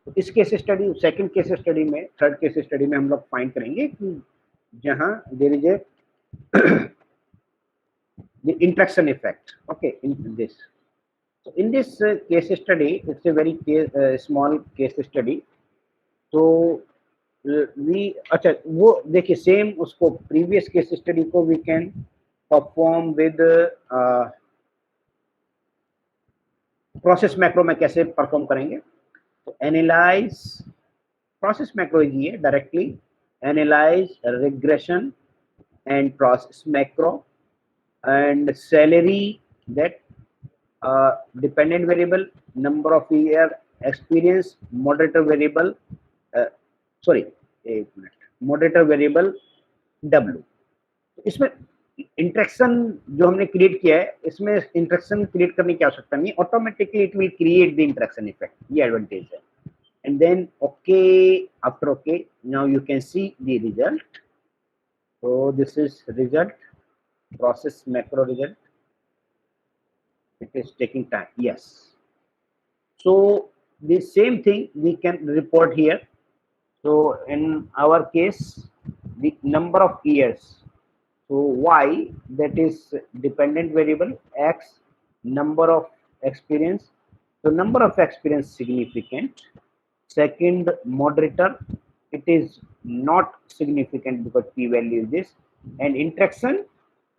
तो इस case study, second case study में, थर्ड केस स्टडी में हम लोग फाइंड करेंगे कि जहां there is a the interaction effect, okay, in this. So in this case study, it's a very small case study. तो we, अच्छा वो देखिए सेम उसको प्रीवियस केस स्टडी को we can perform with process macro में कैसे perform करेंगे. तो एनालाइज प्रोसेस मैक्रो ये directly analyse regression and process macro and salary, that dependent variable, number of year experience, moderator variable, sorry, एक minute, moderator variable W. इसमें interaction जो हमने create किया है, इसमें इंटरेक्शन क्रिएट करने की आवश्यकता नहीं, automatically it will create the interaction effect, ये एडवांटेज है. And then okay, after okay now you can see the result. So this is result, process macro result. It is taking time. Yes. So the same thing we can report here. So in our case, the number of years. So y, that is dependent variable, x number of experience. So number of experience significant. Second moderator, it is not significant because p value is this, and interaction,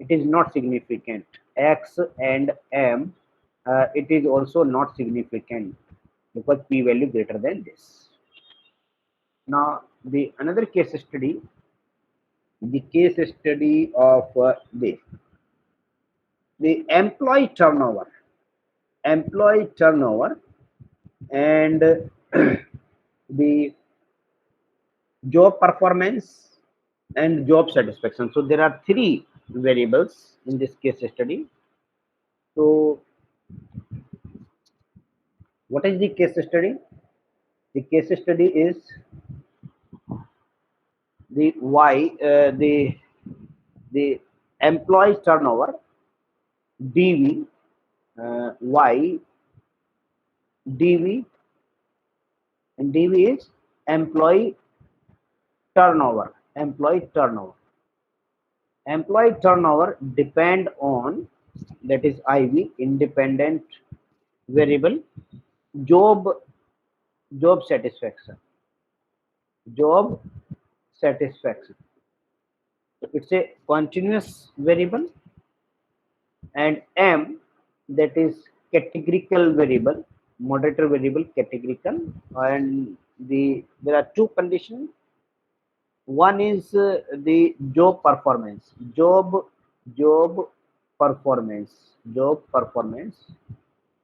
it is not significant, x and m, it is also not significant because p value greater than this. Now the another case study, the case study of the employee turnover and the job performance and job satisfaction. So there are three variables in this case study. So what is the case study? The case study is the y, the employee turnover dv, y dv, and dv is employee turnover. Employee turnover depend on, that is IV, independent variable, job satisfaction. So it's a continuous variable, and M, that is categorical variable, moderator variable categorical, and there are two conditions. One is the job performance.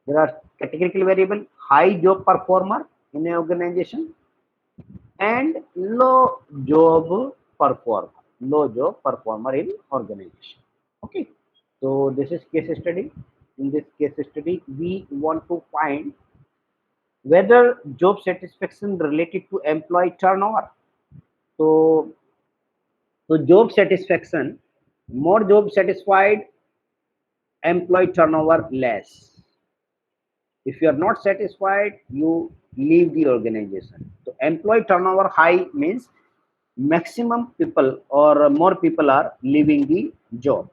There are categorical variable, high job performer in an organization and low job performer in organization. Okay, so this is case study. In this case study, we want to find whether job satisfaction related to employee turnover. So job satisfaction, more job satisfied, employee turnover less. If you are not satisfied, you leave the organization. So employee turnover high means maximum people or more people are leaving the job,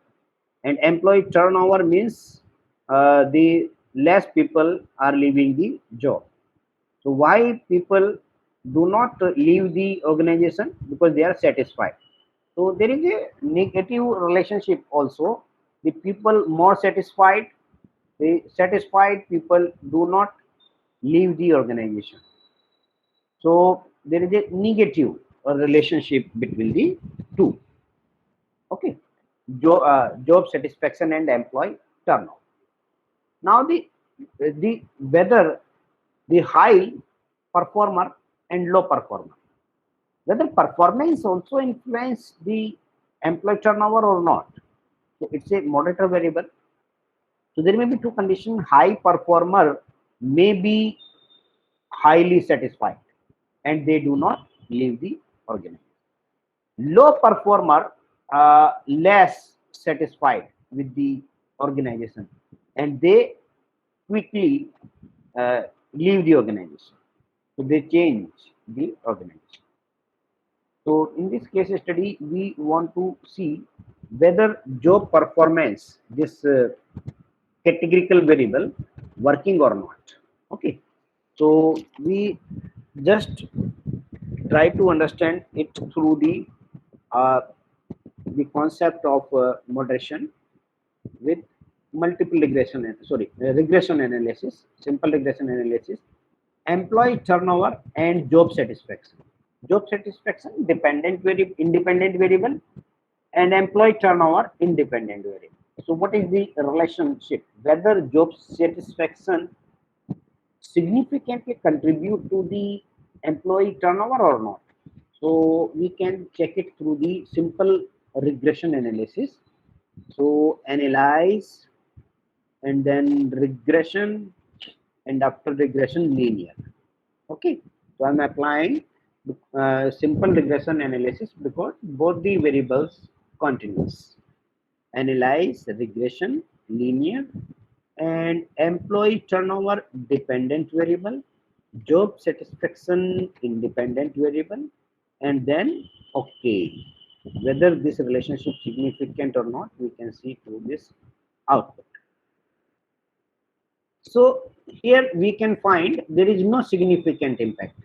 and employee turnover means the less people are leaving the job. So why people do not leave the organization? Because they are satisfied. So there is a negative relationship also. The people more satisfied, the satisfied people do not leave the organization. So there is a negative relationship between the two. Okay, job satisfaction and employee turnover. Now the whether the high performer and low performer, whether performance also influence the employee turnover or not. So it's a moderator variable. So there may be two conditions. High performer may be highly satisfied and they do not leave the organization. Low performer less satisfied with the organization and they quickly leave the organization. So they change the organization. So in this case study, we want to see whether job performance, this categorical variable, working or not. Okay. So we just try to understand it through uh, the concept of moderation with multiple regression, regression analysis, simple regression analysis, employee turnover and job satisfaction. Job satisfaction dependent variable, independent variable, and employee turnover independent variable. So what is the relationship? Whether job satisfaction significantly contribute to the employee turnover or not. So we can check it through the simple regression analysis. So analyze and then regression, and after regression linear. Okay, so I'm applying simple regression analysis because both the variables continuous. Analyze regression linear, and employee turnover dependent variable, job satisfaction independent variable, and then okay, whether this relationship significant or not, we can see through this output. So here we can find there is no significant impact.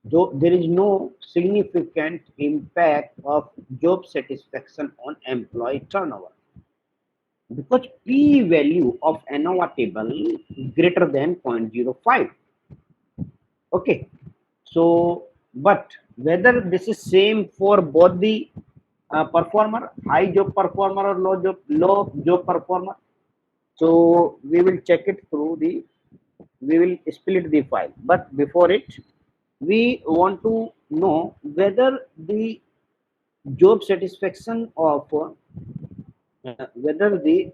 Though there is no significant impact of job satisfaction on employee turnover, because p value of ANOVA table greater than 0.05. Okay, so but whether this is same for both the performer, high job performer or low job performer. So we will check it through the, we will split the file, but before it we want to know whether the job satisfaction of whether the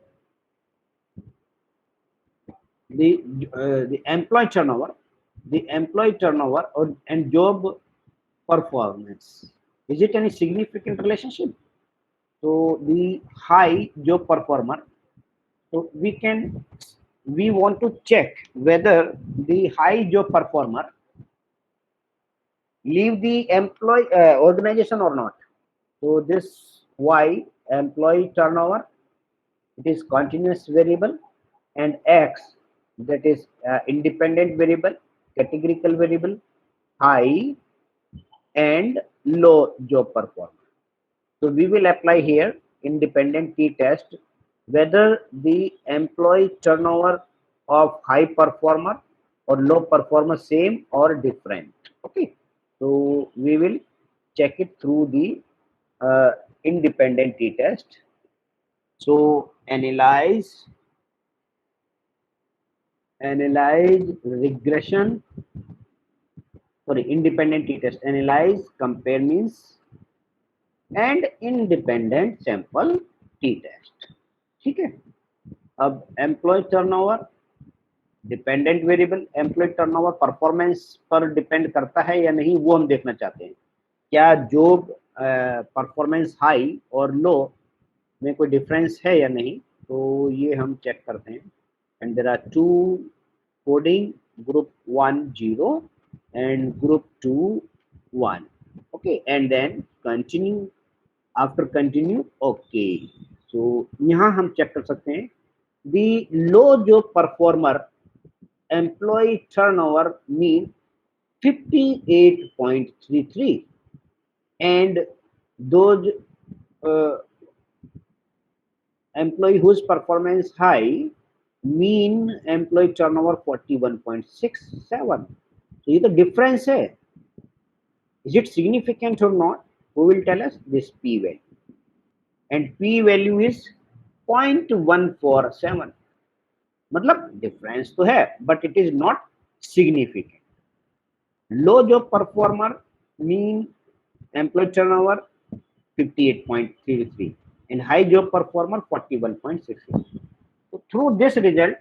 employee turnover or, and job performance, is it any significant relationship? So the high job performer, so we want to check whether the high job performer leave the employee organization or not. So this y employee turnover, it is continuous variable, and x, that is independent variable, categorical variable, high and low job performance. So we will apply here independent t-test whether the employee turnover of high performer or low performer same or different. Okay, so we will check it through the independent t-test. So analyze regression, sorry, independent t-test, analyze compare means and independent sample t test. ठीक है, अब employee turnover dependent variable, employee turnover performance पर depend करता है या नहीं वो हम देखना चाहते हैं. क्या जॉब परफॉर्मेंस हाई और लो में कोई डिफरेंस है या नहीं, तो ये हम चेक करते हैं. And there are two coding, group 1 0 and group 2 1. Okay, and then continue. After continue okay. So यहाँ हम चेक कर सकते हैं दी लो जो performer employee turnover mean 58.33 and those employee whose performance high mean employee turnover 41.67. तो ये तो difference है. Is it significant or not? Who will tell us? This p value, and p value is 0.147. मतलब difference तो है but it is not significant. Low job performer mean employee turnover 58.33 and high job performer 41.66. So through this result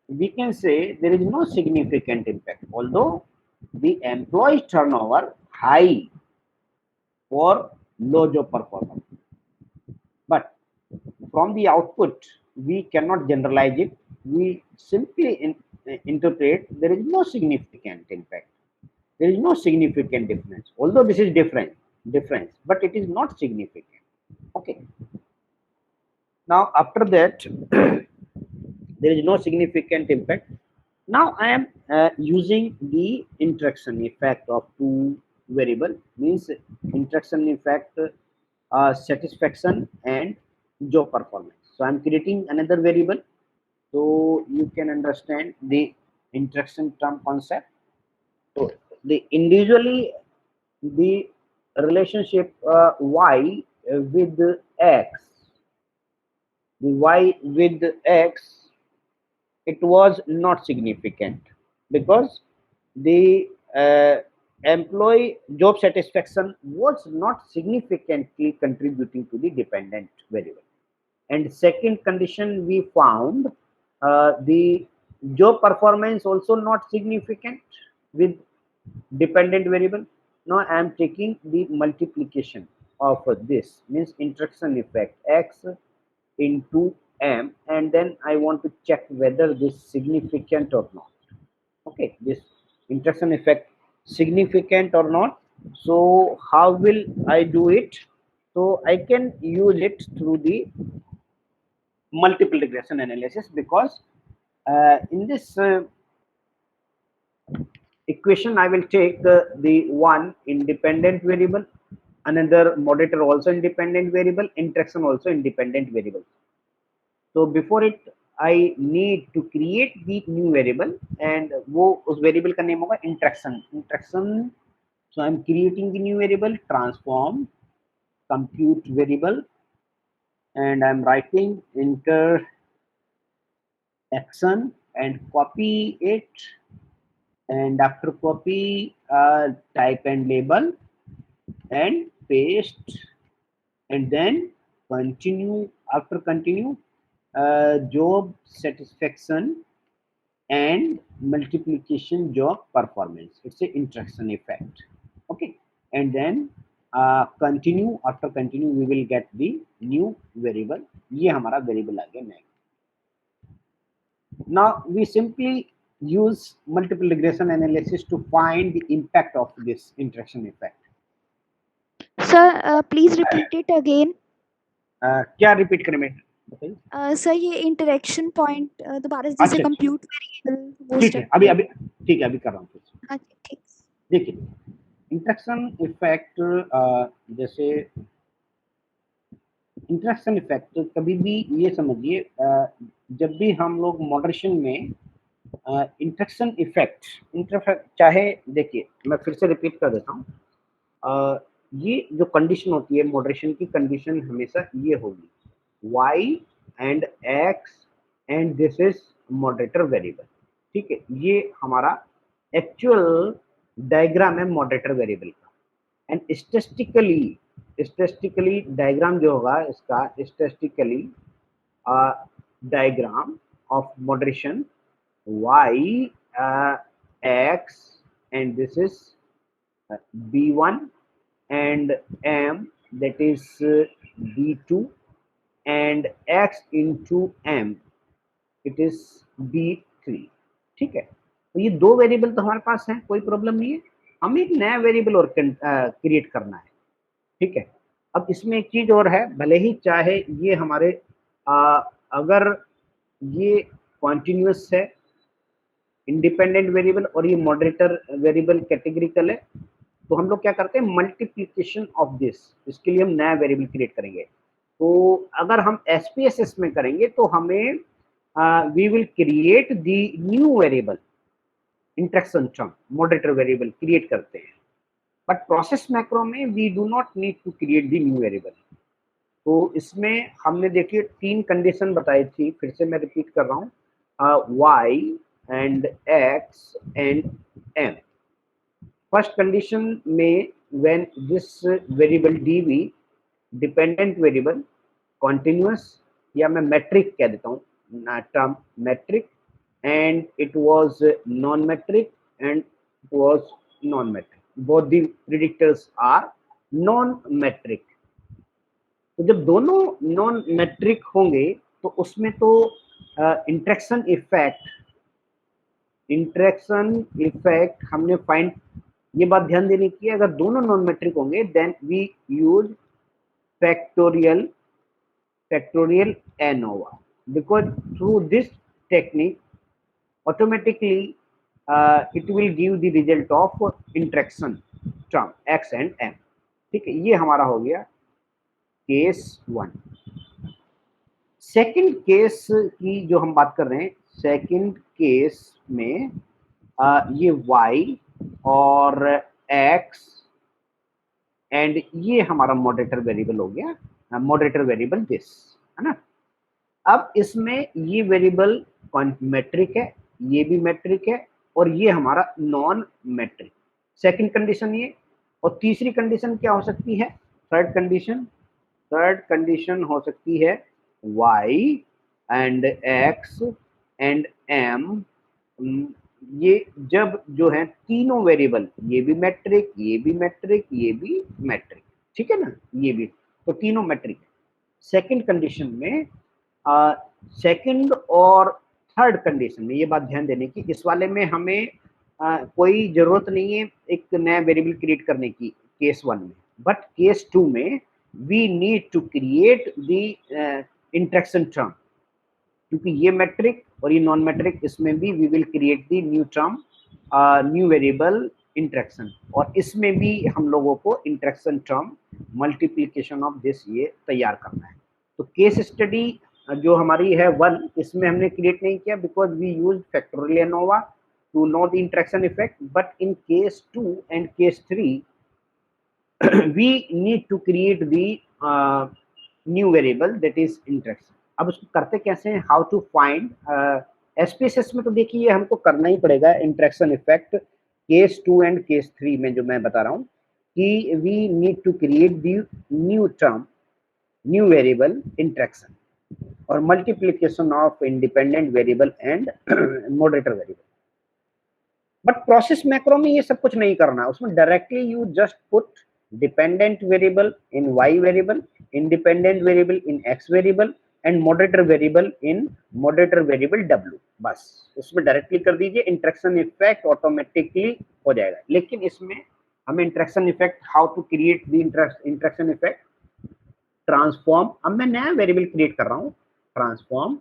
we can say there is no significant impact, although the employee turnover high for low job performer. But from the output we cannot generalize it. We simply interpret there is no significant impact. There is no significant difference, although this is difference, but it is not significant. Okay. Now after that, there is no significant impact. Now I am using the interaction effect of two variable, means interaction effect satisfaction and job performance. So I'm creating another variable so you can understand the interaction term concept. So the individually the relationship y with x, the y with x, it was not significant because the employee job satisfaction was not significantly contributing to the dependent variable. And second condition we found, the job performance also not significant with dependent variable. Now I am taking the multiplication of this, means interaction effect x into m, and then I want to check whether this significant or not. Okay, this interaction effect significant or not. So how will I do it? So I can use it through the multiple regression analysis, because in this equation I will take the one independent variable, another moderator also independent variable, interaction also independent variable. So before it I need to create the new variable, and वो उस variable का name होगा interaction. So I'm creating the new variable, transform compute variable, and I'm writing interaction and copy it, and after copy type and label and paste, and then continue. After continue, job satisfaction and multiplication job performance, it's a interaction effect. Okay, and then continue. After continue we will get the new variable. ये हमारा variable आ गया next. Now we simply use multiple regression analysis to find the impact of this interaction effect. Sir please repeat it again. क्या repeat करें मैं, बताइए. Sir ये interaction point दोबारा से, जैसे अच्छा कंप्यूट वेरिएबल वो ठीक है, स्टेप. अभी अभी ठीक है, अभी कर रहा हूँ. हाँ जी, ठीक. देखिए इंटरेक्शन इफेक्ट, जैसे इंटरेक्शन इफेक्ट कभी भी ये समझिए, जब भी हम लोग मॉडरेशन में इंटरेक्शन इफेक्ट चाहे, देखिए मैं फिर से रिपीट कर देता हूँ. ये जो कंडीशन होती है मॉडरेशन की, कंडीशन हमेशा ये होगी y and x and this is moderator variable. ठीक है, ये हमारा एक्चुअल डायग्राम है मॉडरेटर वेरिएबल का. एंड स्टेटिस्टिकली डायग्राम जो होगा इसका, statistically diagram of moderation y x and this is b1 and m, that is b2, and x into m, it is b3. ठीक है, तो ये दो वेरिएबल तो हमारे पास हैं, कोई प्रॉब्लम नहीं है. हमें एक नया वेरिएबल और क्रिएट करना है. ठीक है, अब इसमें एक चीज और है, भले ही चाहे ये हमारे अगर ये कॉन्टिन्यूस है इंडिपेंडेंट वेरिएबल और ये मॉडरेटर वेरिएबल कैटेगरिकल है, तो हम लोग क्या करते हैं, मल्टीप्लिकेशन ऑफ दिस, इसके लिए हम नया वेरिएबल क्रिएट करेंगे. तो अगर हम एसपीएसएस में करेंगे तो हमें we will create the new variable interaction term, moderator variable create करते हैं. बट प्रोसेस मैक्रो में we do not need to create the new variable. तो इसमें हमने देखिए तीन कंडीशन बताई थी, फिर से मैं रिपीट कर रहा हूँ, y and x and m. First condition में when this variable dv dependent variable continuous, या मैं metric कह देता हूँ, term metric, and it was non-metric and it was non-metric. Both the predictors are non-metric. तो जब दोनों नॉन मेट्रिक होंगे तो उसमें तो इंटरेक्शन इफेक्ट हमने फाइंड ये बात ध्यान देने की है, अगर दोनों नॉन मेट्रिक होंगे then we use factorial ANOVA, because through this technique automatically it will give the result of interaction term x and m. ठीक है, ये हमारा हो गया केस 1। सेकंड केस की जो हम बात कर रहे हैं, सेकंड केस में ये y और x एंड ये हमारा मॉडरेटर वेरिएबल हो गया, मॉडरेटर वेरिएबल दिस, है ना। अब इसमें ये वेरिएबल मेट्रिक है, ये भी मेट्रिक है, और ये हमारा नॉन मेट्रिक। सेकंड कंडीशन ये, और तीसरी कंडीशन क्या हो सकती है, थर्ड कंडीशन हो सकती है y and x and m, ये जब जो है तीनों वेरिएबल, ये भी मैट्रिक, ये भी मैट्रिक, ये भी मैट्रिक, ठीक है ना, ये भी, तो तीनों मैट्रिक। सेकंड कंडीशन में सेकंड और थर्ड कंडीशन में ये बात ध्यान देने की, इस वाले में हमें कोई जरूरत नहीं है एक नया वेरिएबल क्रिएट करने की केस 1 में, बट केस 2 में we need to create the interaction term, क्योंकि ये मैट्रिक और ये नॉन मैट्रिक, इसमें भी we will create the new term, new variable interaction, और इसमें भी हम लोगों को interaction term multiplication of this ये तैयार करना है। तो केस स्टडी जो हमारी है 1, इसमें हमने क्रिएट नहीं किया because we use factorial ANOVA to know the interaction effect, but in case 2 and case 3 we need to create the new variable that is interaction। अब उसको करते कैसे हैं, हाउ टू फाइंड, एसपीएसएस में तो देखिए हमको करना ही पड़ेगा interaction effect case 2 and case 3 में, जो मैं बता रहा हूँ कि we need to create the new term, new variable interaction और multiplication of independent variable and moderator variable. But process macro में ये सब कुछ नहीं करना, उसमें directly you just put dependent variable in y variable, independent variable in x variable and moderator variable in moderator variable w, बस उसमें directly कर दीजिए, इंटरेक्शन इफेक्ट ऑटोमेटिकली हो जाएगा। लेकिन इसमें हमें interaction effect, how to create the interaction effect, transform, अब मैं नया वेरिएबल क्रिएट कर रहा हूँ, ट्रांसफॉर्म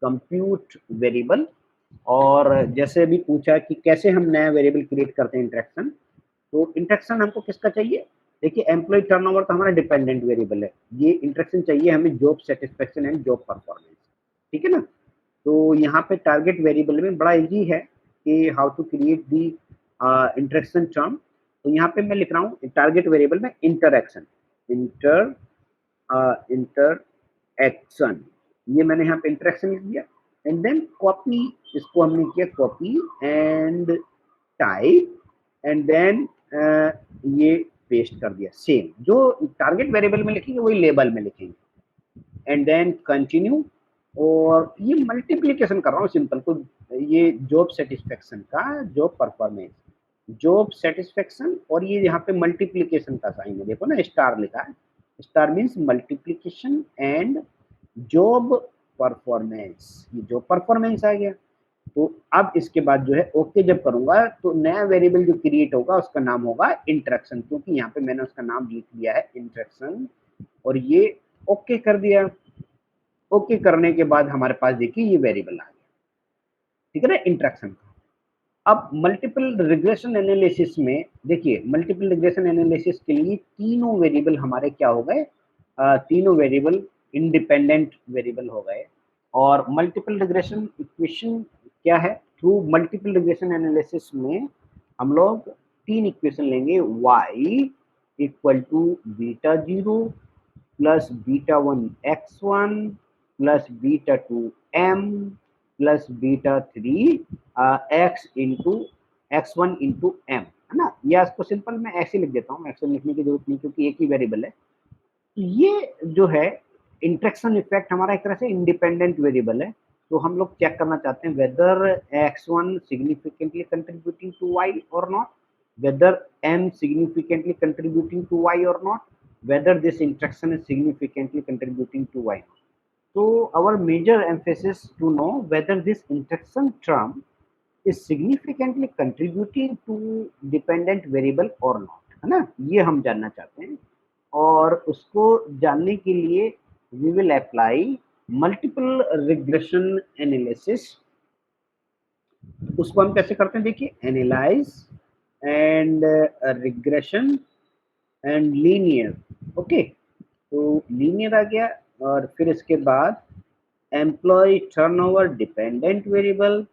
कंप्यूट वेरिएबल, और जैसे भी पूछा कि कैसे हम नया वेरिएबल क्रिएट करते हैं इंटरेक्शन, तो इंटरेक्शन हमको किसका चाहिए, देखिए एम्प्लॉय टर्नओवर तो हमारा डिपेंडेंट वेरिएबल है, ये इंटरेक्शन चाहिए हमें job satisfaction and job performance, ठीक है ना। तो यहाँ पे टारगेट वेरिएबल में बड़ा इजी है कि how to create the interaction term, तो यहाँ पे मैं लिख रहा हूँ टारगेट वेरिएबल में इंटरएक्शन, इंटरएक्शन, ये मैंने यहाँ पे इंटरेक्शन लिख दिया, एंड देन कॉपी, इसको हमने किया copy and type, and then ये पेस्ट कर दिया, सेम जो टारगेट वेरिएबल में लिखेंगे वही लेबल में लिखेंगे, एंड देन कंटिन्यू, और ये मल्टीप्लिकेशन कर रहा हूँ सिंपल, तो ये जॉब सेटिस्फेक्शन का जॉब परफॉर्मेंस, जॉब सेटिस्फेक्शन, और ये यहाँ पे मल्टीप्लिकेशन का साइन है, देखो ना स्टार लिखा है, star means multiplication and job performance, ये जॉब परफॉर्मेंस आ गया। तो अब इसके बाद जो है ओके जब करूंगा तो नया वेरिएबल जो क्रिएट होगा उसका नाम होगा इंटरेक्शन, क्योंकि यहाँ पे मैंने उसका नाम लिख दिया है इंटरेक्शन, और ये ओके कर दिया। ओके करने के बाद हमारे पास देखिए ये वेरिएबल आ गया, ठीक है ना, इंटरेक्शन का। अब मल्टीपल रिग्रेशन एनालिसिस में देखिए, मल्टीपल रिग्रेशन एनालिसिस के लिए तीनों वेरिएबल हमारे क्या हो गए, तीनों वेरिएबल इंडिपेंडेंट वेरिएबल हो गए, और मल्टीपल रिग्रेशन इक्वेशन क्या है, थ्रू मल्टीपल रिग्रेशन एनालिसिस में हम लोग तीन इक्वेशन लेंगे, y equal to beta 0 plus beta 1 x1 plus beta 2 m plus beta 3 x into x1 into m, है ना, या इसको सिंपल मैं ऐसे लिख देता हूँ, एक्शन लिखने की जरूरत नहीं क्योंकि एक ही वेरिएबल है। ये जो है इंटरेक्शन इफेक्ट हमारा एक तरह से इंडिपेंडेंट वेरिएबल है, तो हम लोग चेक करना चाहते हैं whether x1 significantly contributing to y और not, whether m significantly contributing to y or not, whether this interaction is significantly contributing to y. So our major emphasis to know whether this interaction term is significantly contributing to dependent variable और not, है ना, ये हम जानना चाहते हैं। और उसको जानने के लिए we will apply multiple regression analysis. उसको हम कैसे करते हैं, देखिए, analyse and regression and linear. Okay, तो लीनियर आ गया, और फिर इसके बाद employee turnover dependent variable,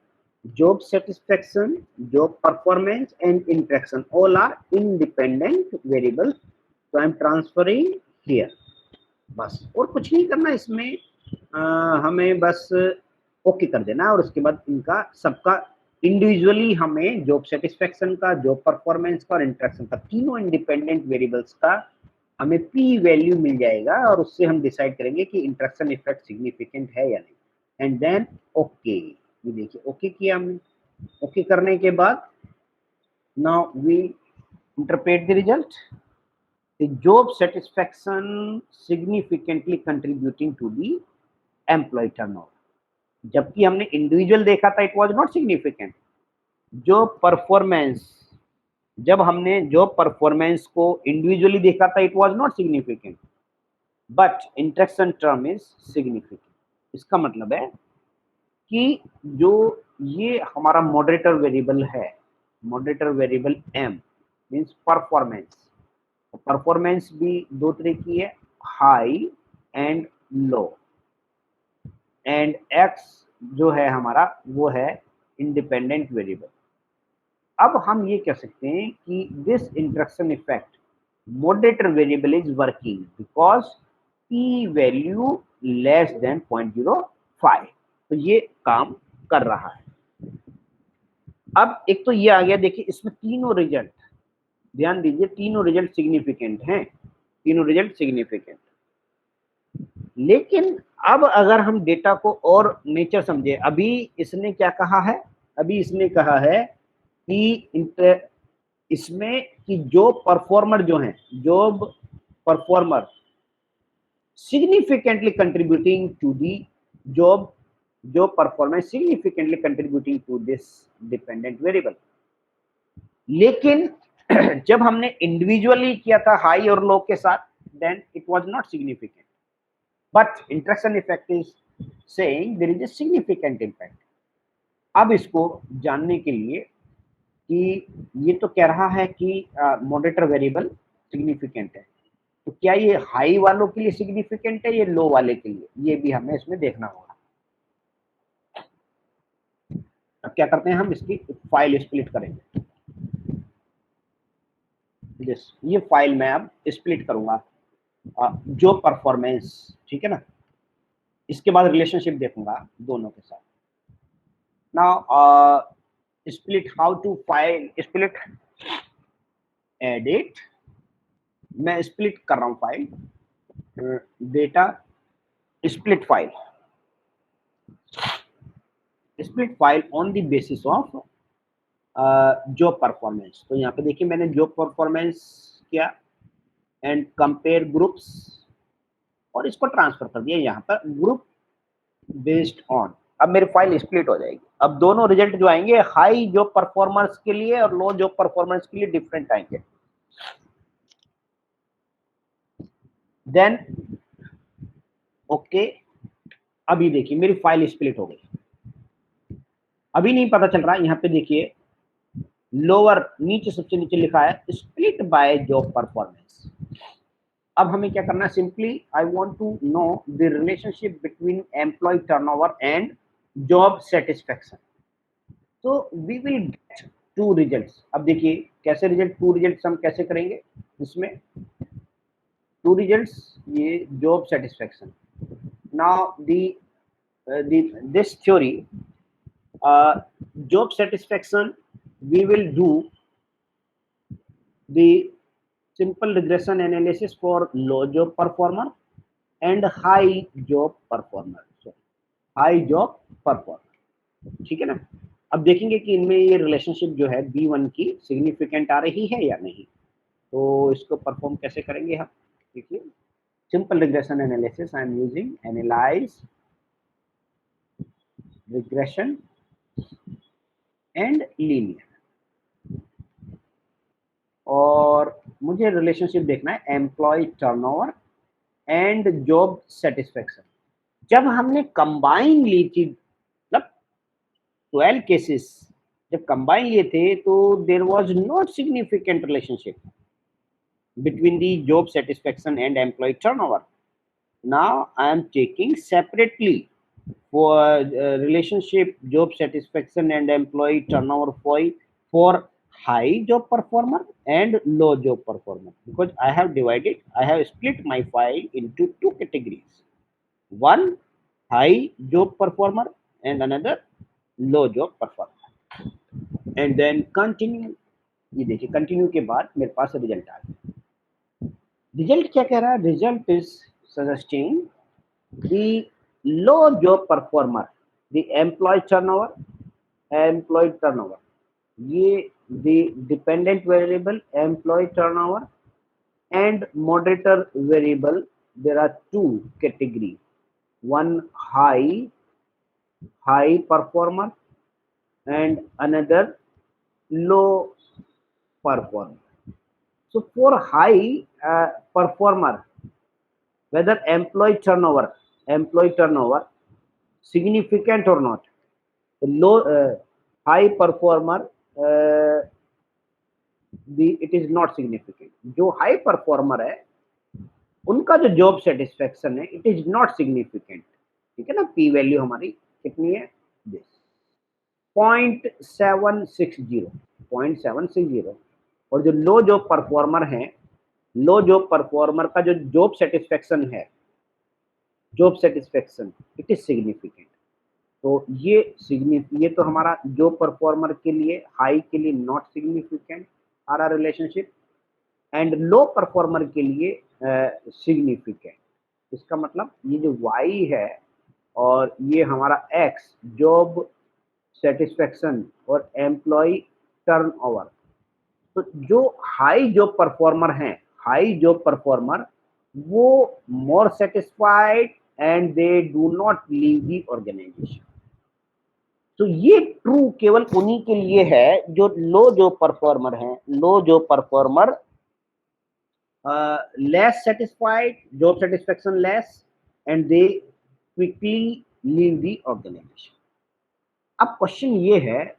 job satisfaction, job performance and interaction, all are independent variables, so I am transferring here। बस और कुछ नहीं करना इसमें, हमें बस ओके कर देना, और उसके बाद इनका सबका इंडिविजुअली हमें जॉब सेटिस्फेक्शन का, जॉब परफॉर्मेंस का और इंटरेक्शन का, तीनों इंडिपेंडेंट वेरिएबल्स का हमें पी वैल्यू मिल जाएगा, और उससे हम डिसाइड करेंगे कि इंटरेक्शन इफेक्ट सिग्निफिकेंट है या नहीं। एंड देन ओके, ये देखिए ओके किया हमने। ओके करने के बाद now we interpret the result, the job satisfaction significantly contributing to the employee turnover. जबकि हमने इंडिविजुअल देखा था, it was not significant. Job performance, जब हमने जॉब परफॉर्मेंस को इंडिविजुअली देखा था, it was not significant, but interaction term is significant. इसका मतलब है कि जो ये हमारा मॉडरेटर वेरिएबल है, moderator variable m means performance. Performance भी दो तरह की है, high and low, and x जो है हमारा वो है इंडिपेंडेंट वेरिएबल। अब हम ये कह सकते हैं कि this interaction effect moderator variable is working because p value less than 0.05, तो ये काम कर रहा है। अब एक तो ये आ गया, देखिए इसमें तीनों रिजल्ट, ध्यान दीजिए, तीनों रिजल्ट सिग्निफिकेंट हैं, तीनों रिजल्ट सिग्निफिकेंट। लेकिन अब अगर हम डेटा को और नेचर समझे, अभी इसने क्या कहा है, अभी इसने कहा है कि इसमें कि जो परफॉर्मर जो हैं, job performer significantly contributing to the job performance, significantly contributing to this dependent variable। लेकिन जब हमने इंडिविजुअली किया था हाई और लो के साथ, then it was not significant, but interaction effect is saying there is a significant impact. अब इसको जानने के लिए कि ये तो कह रहा है कि मॉडरेटर वेरिएबल सिग्निफिकेंट है, तो क्या ये हाई वालों के लिए सिग्निफिकेंट है, ये लो वाले के लिए, ये भी हमें इसमें देखना होगा। अब क्या करते हैं, हम इसकी फाइल स्प्लिट करेंगे। ये फाइल मैं अब स्प्लिट करूंगा, जो परफॉर्मेंस, ठीक है ना, इसके बाद रिलेशनशिप देखूंगा दोनों के साथ। Now split, how to file split, edit, मैं स्प्लिट कर रहा हूं file, data split file, split file on the basis of job performance. तो यहाँ पे देखिए मैंने जॉब परफॉर्मेंस किया एंड कंपेयर ग्रुप्स, और इसको ट्रांसफर कर दिया यहाँ पर ग्रुप बेस्ड ऑन। अब मेरी फाइल स्प्लिट हो जाएगी। अब दोनों रिजल्ट जो आएंगे हाई जॉब परफॉर्मेंस के लिए और लो जॉब परफॉर्मेंस के लिए डिफरेंट आएंगे। देन ओके, अभी देखिए मेरी फाइल स्प्लिट हो गई। अभी नहीं पता चल रहा, यहाँ पे देखिए लोअर, नीचे सबसे नीचे लिखा है स्प्लिट बाय जॉब परफॉर्मेंस। अब हमें क्या करना है, simply I want to know the relationship between employee turnover and job satisfaction. तो we will get two results. अब देखिए कैसे रिजल्ट, टू रिजल्ट्स हम कैसे करेंगे, इसमें टू रिजल्ट्स, ये job satisfaction. Now this theory, job satisfaction, we will do the simple regression analysis for low job performer and high job performer, so high job performer, ठीक है ना। अब देखेंगे कि इनमें ये रिलेशनशिप जो है B1 की सिग्निफिकेंट आ रही है या नहीं, तो इसको परफॉर्म कैसे करेंगे हम, देखिए simple regression analysis I am using, analyse regression and linear. और मुझे रिलेशनशिप देखना है employee turnover and job satisfaction. जब हमने कंबाइन ली थी, मतलब 12 केसेस जब कंबाइन लिए थे, तो there was not significant relationship between the job satisfaction and employee turnover. Now I am taking separately for relationship job satisfaction and employee turnover for high job performer and low job performer, because I have split my file into two categories. One high job performer and another low job performer. And then continue. ये देखिए continue के बाद मेरे पास result आ गया। Result क्या कह रहा है? Result is suggesting the low job performer, the employee turnover, ये the dependent variable employee turnover and moderator variable, there are two category, one high performer and another low performer. So for high performer, whether employee turnover significant or not, low high performer it is not significant. जो high performer है उनका जो job satisfaction है it is not significant. ठीक है ना, P value हमारी कितनी है? दिस 0.760 और जो लो जॉब परफॉर्मर है, लो जॉब परफॉर्मर का जो जॉब सेटिस्फेक्शन है, job satisfaction it is significant. तो ये तो हमारा जॉब परफॉर्मर के लिए हाई के लिए नॉट सिग्निफिकेंट आ रहा रिलेशनशिप, एंड लो परफॉर्मर के लिए सिग्निफिकेंट। इसका मतलब ये जो y है और ये हमारा x जॉब सेटिस्फेक्शन और एम्प्लॉय टर्नओवर, तो जो हाई जॉब परफॉर्मर हैं, हाई जॉब परफॉर्मर वो more satisfied and they do not leave the organisation. तो ये ट्रू केवल उन्हीं के लिए है जो लो जॉब परफॉर्मर हैं, low job performer less satisfied, job satisfaction less, and they quickly leave the organization. अब क्वेश्चन ये है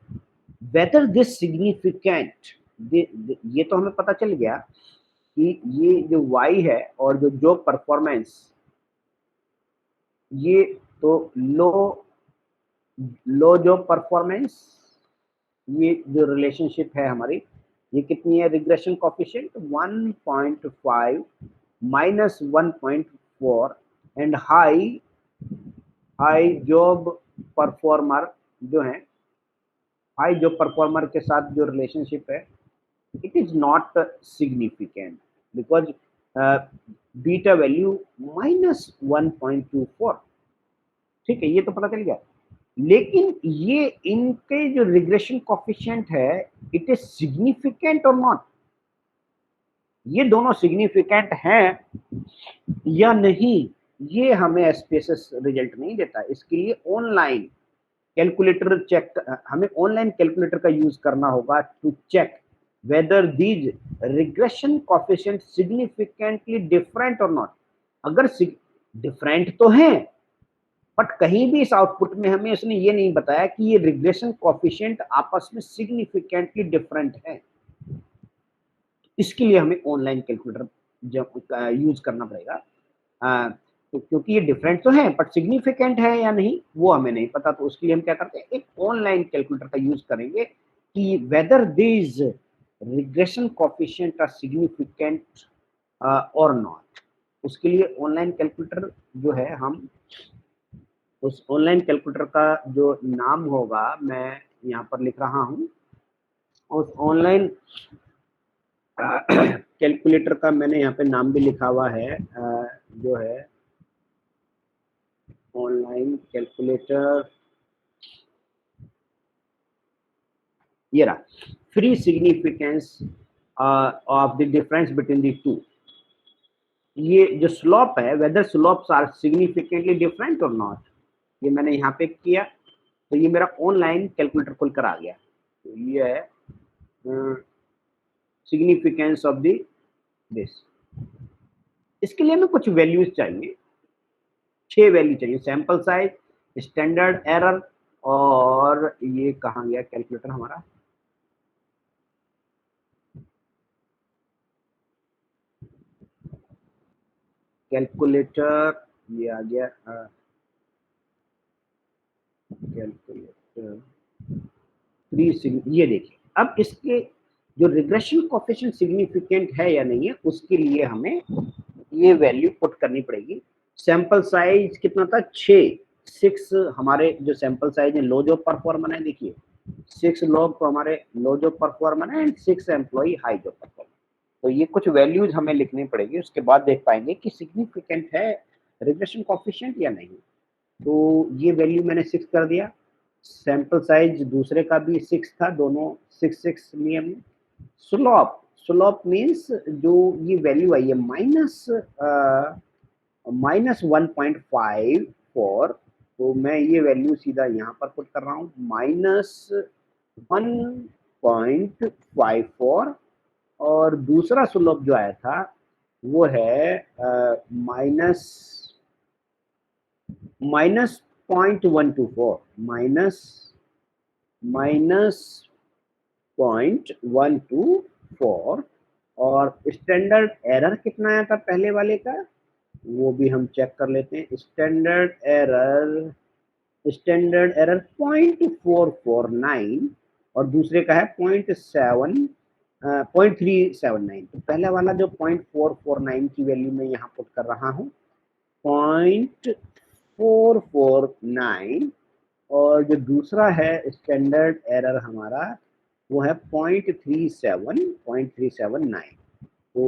whether this significant, ये तो हमें पता चल गया कि ये जो y है और जो जॉब परफॉर्मेंस, ये तो लो जॉब परफॉर्मेंस, ये जो रिलेशनशिप है हमारी ये कितनी है? Regression coefficient 1.5 minus 1.4 and high job performer जो है, हाई जॉब परफॉर्मर के साथ जो रिलेशनशिप है it is not significant because beta value -1.24। ठीक है, ये तो पता चल गया। लेकिन ये इनके जो रिग्रेशन कोफिशिएंट है इट इज सिग्निफिकेंट और नॉट, ये दोनों सिग्निफिकेंट हैं या नहीं, ये हमें एसपीएसएस रिजल्ट नहीं देता। इसके लिए ऑनलाइन कैलकुलेटर चेक, हमें ऑनलाइन कैलकुलेटर का यूज करना होगा to check whether these regression coefficient significantly different और नॉट। अगर डिफरेंट तो हैं, बट कहीं भी इस आउटपुट में हमें उसने ये नहीं बताया कि ये रिग्रेशन कोफिशिएंट आपस में सिग्निफिकेंटली डिफरेंट है। इसके लिए हमें ऑनलाइन कैलकुलेटर यूज करना पड़ेगा, तो क्योंकि ये डिफरेंट तो है बट सिग्निफिकेंट है या नहीं वो हमें नहीं पता। तो उसके लिए हम क्या करते हैं, एक ऑनलाइन कैलकुलेटर का यूज करेंगे कि whether these regression coefficient are significant और नॉट। उसके लिए ऑनलाइन कैलकुलेटर जो है, हम उस ऑनलाइन कैलकुलेटर का जो नाम होगा मैं यहाँ पर लिख रहा हूँ। उस ऑनलाइन कैलकुलेटर का मैंने यहाँ पे नाम भी लिखा हुआ है, जो है ऑनलाइन कैलकुलेटर, ये रहा, free significance of the difference between the two. ये जो स्लोप है, whether slopes are significantly different और नॉट, ये मैंने यहाँ पे किया। तो ये मेरा ऑनलाइन कैलकुलेटर खुलकर आ गया। तो ये है सिग्निफिकेंस ऑफ द दिस। इसके लिए हमें कुछ वैल्यूज चाहिए, 6 वैल्यू चाहिए, सैंपल साइज, स्टैंडर्ड एरर, और ये कहाँ गया कैलकुलेटर हमारा, कैलकुलेटर, ये आ गया कैलकुलेटर 3 ये देखिए। अब इसके जो रिग्रेशन कोफिशिएंट सिग्निफिकेंट है या नहीं है, उसके लिए हमें ये वैल्यू पुट करनी पड़ेगी। सैंपल साइज कितना था, 6 हमारे जो सैंपल साइज है, लो जॉब परफॉर्मर है, देखिए 6 लोग तो हमारे लो जॉब परफॉर्मर है and 6 employee high job performer. तो ये कुछ वैल्यूज हमें लिखनी पड़ेगी, उसके बाद देख पाएंगे कि सिग्निफिकेंट है रिग्रेशन कोफिशिएंट या नहीं। तो ये वैल्यू मैंने 6 कर दिया, सैंपल साइज दूसरे का भी 6 था, दोनों 6 लिए हमने। स्लोप, स्लोप मीन्स जो ये वैल्यू आई है -1.54, तो मैं ये वैल्यू सीधा यहाँ पर पुट कर रहा हूँ, -1.54, और दूसरा स्लोप जो आया था वो है -0.124, -0.124, और स्टैंडर्ड एरर कितना आया था पहले वाले का, वो भी हम चेक कर लेते हैं। स्टैंडर्ड एरर 0.449 और दूसरे का है 0.379। तो पहले वाला जो 0.449 की वैल्यू मैं यहाँ पुट कर रहा हूँ 0.449, और जो दूसरा है स्टैंडर्ड एरर हमारा वो है 0.379। तो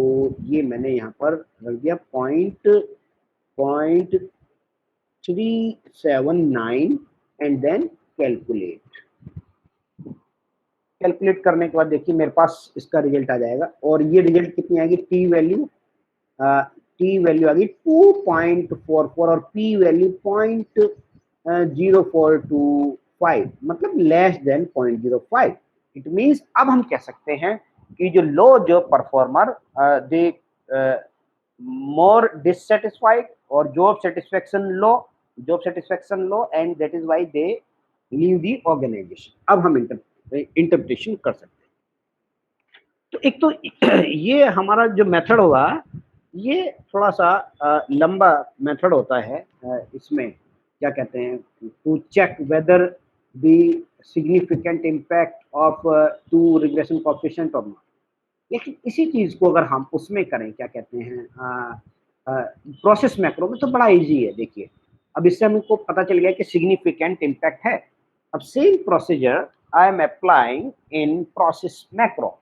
ये मैंने यहाँ पर रख दिया 0.379 एंड देन कैलकुलेट करने के बाद देखिए मेरे पास इसका रिजल्ट आ जाएगा, और ये रिजल्ट कितनी आएगी, टी वैल्यू आ गई 2.44 और पी वैल्यू 0.0425, मतलब लेस देन 0.05। इट मीन्स अब हम कह सकते हैं कि जो low job performer they more dissatisfied or job satisfaction low and that is why they leave the organization। अब हम इंटरप्रिटेशन कर सकते हैं। तो एक तो ये हमारा जो मेथड होगा ये थोड़ा सा लंबा मेथड होता है, इसमें क्या कहते हैं, to check whether the significant impact of two regression coefficient और नॉट। लेकिन इसी चीज को अगर हम उसमें करें, क्या कहते हैं, प्रोसेस मैक्रो में, तो बड़ा इजी है। देखिए अब इससे हमको पता चल गया कि सिग्निफिकेंट इम्पैक्ट है। अब same procedure I am applying in process macro.